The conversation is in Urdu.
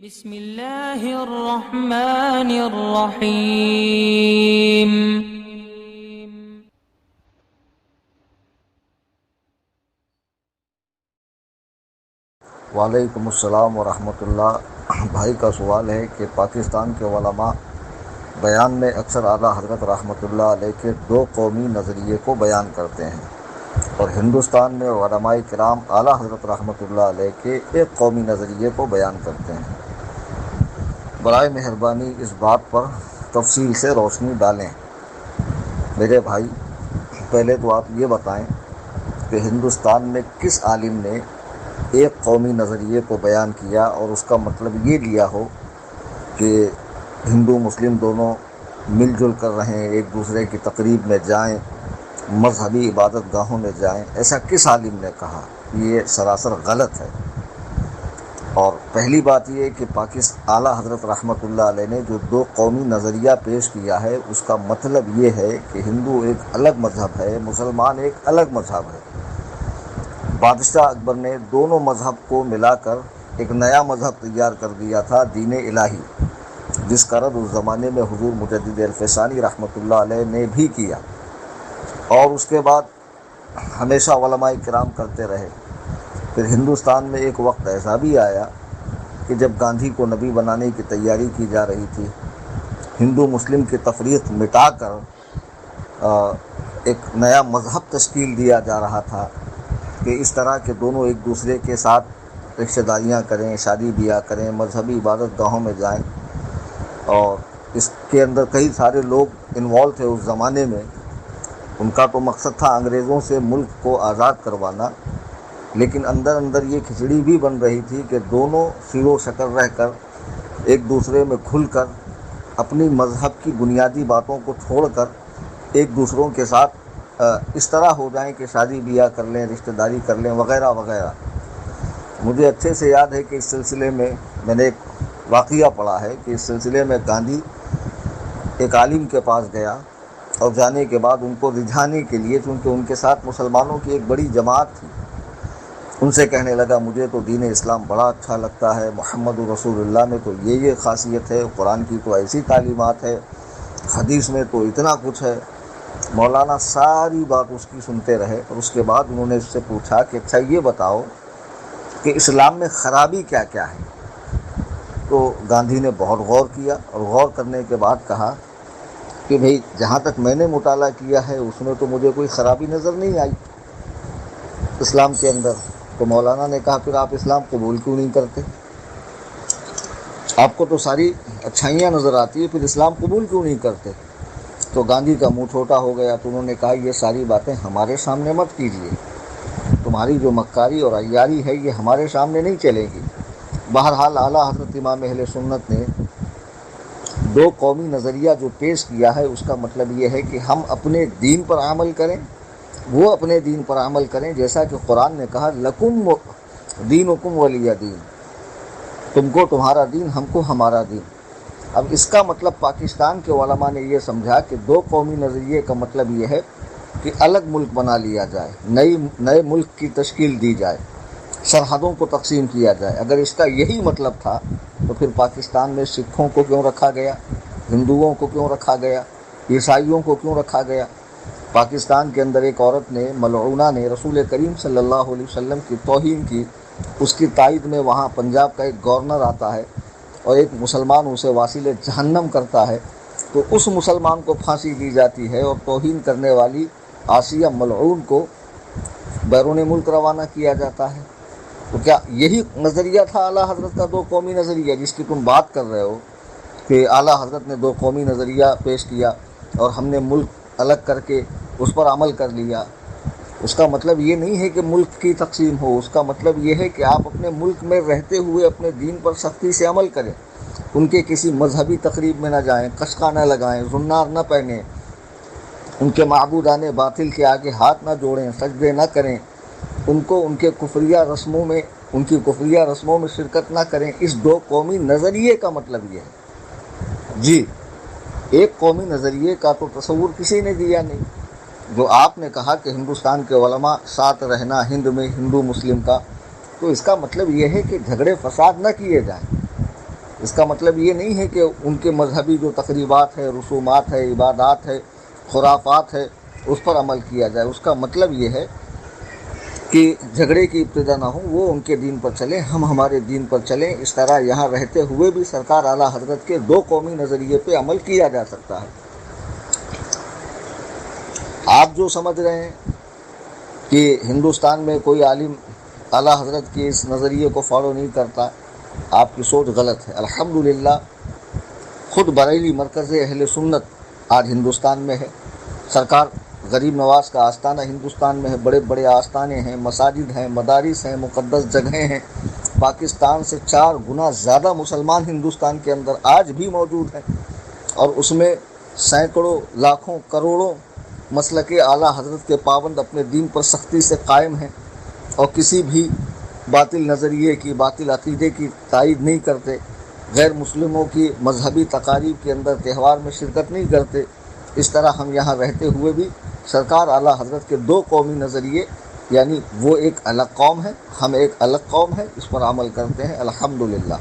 بسم اللہ الرحمن الرحیم۔ وعلیکم السلام ورحمۃ اللہ۔ بھائی کا سوال ہے کہ پاکستان کے علماء بیان میں اکثر اعلیٰ حضرت رحمۃ اللہ علیہ کے دو قومی نظریے کو بیان کرتے ہیں، اور ہندوستان میں علماء کرام اعلیٰ حضرت رحمۃ اللہ علیہ کے ایک قومی نظریے کو بیان کرتے ہیں۔ برائے مہربانی اس بات پر تفصیل سے روشنی ڈالیں۔ میرے بھائی، پہلے تو آپ یہ بتائیں کہ ہندوستان میں کس عالم نے ایک قومی نظریے کو بیان کیا اور اس کا مطلب یہ لیا ہو کہ ہندو مسلم دونوں مل جل کر رہیں، ایک دوسرے کی تقریب میں جائیں، مذہبی عبادت گاہوں میں جائیں؟ ایسا کس عالم نے کہا؟ یہ سراسر غلط ہے۔ اور پہلی بات یہ کہ اعلیٰ حضرت رحمۃ اللہ علیہ نے جو دو قومی نظریہ پیش کیا ہے، اس کا مطلب یہ ہے کہ ہندو ایک الگ مذہب ہے، مسلمان ایک الگ مذہب ہے۔ بادشاہ اکبر نے دونوں مذہب کو ملا کر ایک نیا مذہب تیار کر دیا تھا، دین الہی، جس کا رد اس زمانے میں حضور مجدد الفسانی رحمۃ اللہ علیہ نے بھی کیا، اور اس کے بعد ہمیشہ علماء کرام کرتے رہے۔ پھر ہندوستان میں ایک وقت ایسا بھی آیا کہ جب گاندھی کو نبی بنانے کی تیاری کی جا رہی تھی، ہندو مسلم کی تفریق مٹا کر ایک نیا مذہب تشکیل دیا جا رہا تھا کہ اس طرح کے دونوں ایک دوسرے کے ساتھ رشتہ داریاں کریں، شادی بیاہ کریں، مذہبی عبادت گاہوں میں جائیں۔ اور اس کے اندر کئی سارے لوگ انوالو تھے اس زمانے میں۔ ان کا تو مقصد تھا انگریزوں سے ملک کو آزاد کروانا، لیکن اندر اندر یہ کھچڑی بھی بن رہی تھی کہ دونوں سیر و شکل رہ کر ایک دوسرے میں کھل کر اپنی مذہب کی بنیادی باتوں کو چھوڑ کر ایک دوسروں کے ساتھ اس طرح ہو جائیں کہ شادی بیاہ کر لیں، رشتہ داری کر لیں، وغیرہ وغیرہ۔ مجھے اچھے سے یاد ہے کہ اس سلسلے میں نے ایک واقعہ پڑھا ہے کہ اس سلسلے میں گاندھی ایک عالم کے پاس گیا، اور جانے کے بعد ان کو رجھانے کے لیے، چونکہ ان کے ساتھ مسلمانوں کی ایک بڑی جماعت تھی، ان سے کہنے لگا مجھے تو دین اسلام بڑا اچھا لگتا ہے، محمد رسول اللہ میں تو یہ خاصیت ہے، قرآن کی تو ایسی تعلیمات ہے، حدیث میں تو اتنا کچھ ہے۔ مولانا ساری بات اس کی سنتے رہے، اور اس کے بعد انہوں نے اس سے پوچھا کہ اچھا یہ بتاؤ کہ اسلام میں خرابی کیا کیا ہے؟ تو گاندھی نے بہت غور کیا، اور غور کرنے کے بعد کہا کہ بھئی جہاں تک میں نے مطالعہ کیا ہے اس میں تو مجھے کوئی خرابی نظر نہیں آئی اسلام کے اندر۔ تو مولانا نے کہا پھر آپ اسلام قبول کیوں نہیں کرتے؟ آپ کو تو ساری اچھائیاں نظر آتی ہے، پھر اسلام قبول کیوں نہیں کرتے؟ تو گاندھی کا منہ چھوٹا ہو گیا، تو انہوں نے کہا یہ ساری باتیں ہمارے سامنے مت کیجیے، تمہاری جو مکاری اور عیاری ہے یہ ہمارے سامنے نہیں چلے گی۔ بہرحال اعلیٰ حضرت امام اہل سنت نے دو قومی نظریہ جو پیش کیا ہے، اس کا مطلب یہ ہے کہ ہم اپنے دین پر عمل کریں، وہ اپنے دین پر عمل کریں، جیسا کہ قرآن نے کہا لکم دینکم ولی دین، تم کو تمہارا دین، ہم کو ہمارا دین۔ اب اس کا مطلب پاکستان کے علماء نے یہ سمجھا کہ دو قومی نظریے کا مطلب یہ ہے کہ الگ ملک بنا لیا جائے، نئے ملک کی تشکیل دی جائے، سرحدوں کو تقسیم کیا جائے۔ اگر اس کا یہی مطلب تھا تو پھر پاکستان میں سکھوں کو کیوں رکھا گیا، ہندوؤں کو کیوں رکھا گیا، عیسائیوں کو کیوں رکھا گیا؟ پاکستان کے اندر ایک عورت نے، ملعونہ نے، رسول کریم صلی اللہ علیہ وسلم کی توہین کی، اس کی تائید میں وہاں پنجاب کا ایک گورنر آتا ہے اور ایک مسلمان اسے واصل جہنم کرتا ہے، تو اس مسلمان کو پھانسی دی جاتی ہے، اور توہین کرنے والی آسیہ ملعون کو بیرون ملک روانہ کیا جاتا ہے۔ تو کیا یہی نظریہ تھا اعلیٰ حضرت کا دو قومی نظریہ جس کی تم بات کر رہے ہو کہ اعلیٰ حضرت نے دو قومی نظریہ پیش کیا اور ہم نے ملک الگ کر کے اس پر عمل کر لیا؟ اس کا مطلب یہ نہیں ہے کہ ملک کی تقسیم ہو، اس کا مطلب یہ ہے کہ آپ اپنے ملک میں رہتے ہوئے اپنے دین پر سختی سے عمل کریں، ان کے کسی مذہبی تقریب میں نہ جائیں، قشقہ نہ لگائیں، زنار نہ پہنیں، ان کے معبودان باطل کے آگے ہاتھ نہ جوڑیں، سجدے نہ کریں، ان کی کفریہ رسموں میں شرکت نہ کریں۔ اس دو قومی نظریے کا مطلب یہ ہے۔ جی، ایک قومی نظریے کا تو تصور کسی نے دیا نہیں۔ جو آپ نے کہا کہ ہندوستان کے علماء ساتھ رہنا ہند میں ہندو مسلم کا، تو اس کا مطلب یہ ہے کہ جھگڑے فساد نہ کیے جائیں، اس کا مطلب یہ نہیں ہے کہ ان کے مذہبی جو تقریبات ہے، رسومات ہے، عبادات ہے، خرافات ہے، اس پر عمل کیا جائے۔ اس کا مطلب یہ ہے کہ جھگڑے کی ابتدا نہ ہو، وہ ان کے دین پر چلیں، ہم ہمارے دین پر چلیں۔ اس طرح یہاں رہتے ہوئے بھی سرکار اعلیٰ حضرت کے دو قومی نظریے پہ عمل کیا جا سکتا ہے۔ آپ جو سمجھ رہے ہیں کہ ہندوستان میں کوئی عالم اعلیٰ حضرت کے اس نظریے کو فالو نہیں کرتا، آپ کی سوچ غلط ہے۔ الحمدللہ خود بریلی مرکز اہل سنت آج ہندوستان میں ہے۔ سرکار غریب نواز کا آستانہ ہندوستان میں ہے، بڑے بڑے آستانے ہیں، مساجد ہیں، مدارس ہیں، مقدس جگہیں ہیں۔ پاکستان سے 4 گنا زیادہ مسلمان ہندوستان کے اندر آج بھی موجود ہیں، اور اس میں سینکڑوں، لاکھوں، کروڑوں مسلک اعلیٰ حضرت کے پابند اپنے دین پر سختی سے قائم ہیں، اور کسی بھی باطل نظریے کی، باطل عقیدے کی تائید نہیں کرتے، غیر مسلموں کی مذہبی تقاریب کے اندر، تہوار میں شرکت نہیں کرتے۔ اس طرح ہم یہاں رہتے ہوئے بھی سرکار اعلیٰ حضرت کے دو قومی نظریے، یعنی وہ ایک الگ قوم ہے، ہم ایک الگ قوم ہے، اس پر عمل کرتے ہیں۔ الحمدللہ۔